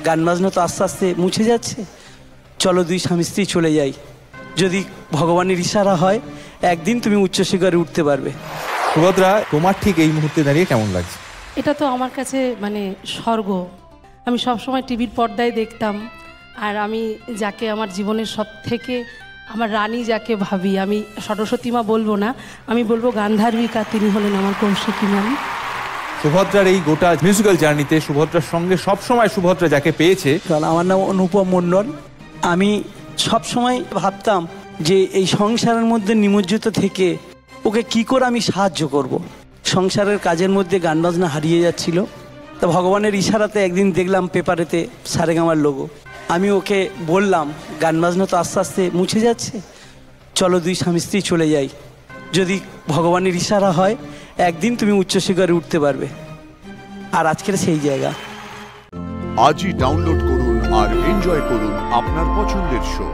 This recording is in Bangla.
গান বাজনা তো আস্তে আস্তে মুছে যাচ্ছে, চলো দুই স্বামী স্ত্রী চলে যাই, যদি ভগবানের ইশারা হয় একদিন তুমি উচ্চ শিখরে উঠতে পারবে। সুভদ্রা, তোমার ঠিক এই মুহূর্তে দাঁড়িয়ে কেমন লাগছে? এটা তো আমার কাছে মানে স্বর্গ। আমি সবসময় টিভির পর্দায় দেখতাম, আর আমি যাকে আমার জীবনের সব থেকে আমার রানী যাকে ভাবি, আমি সরস্বতী মা বলবো না, আমি বলবো গান্ধার্বিকা, তিনি হলেন আমার কৌশিকী ম্যাম। সুভদ্রার এই গোটা মিউজিক্যাল জার্নিতে সুভদ্রার সঙ্গে সবসময় সুভদ্রা যাকে পেয়েছে, আমার নাম অনুপম মণ্ডল। আমি সবসময় ভাবতাম যে এই সংসারের মধ্যে নিমজ্জিত থেকে ওকে কি করে আমি সাহায্য করব। সংসারের কাজের মধ্যে গান বাজনা হারিয়ে যাচ্ছিল, তা ভগবানের ইশারাতে একদিন দেখলাম পেপারেতে সারেগামার লোগো। আমি ওকে বললাম গান বাজনা তো আস্তে আস্তে মুছে যাচ্ছে, চলো দুই স্বামী স্ত্রী চলে যাই, যদি ভগবানের ইশারা হয় একদিন তুমি উচ্চ শিখরে উঠতে পারবে। আর আজকের সেই জায়গা। আজই ডাউনলোড করুন আর এনজয় করুন আপনার পছন্দের শো।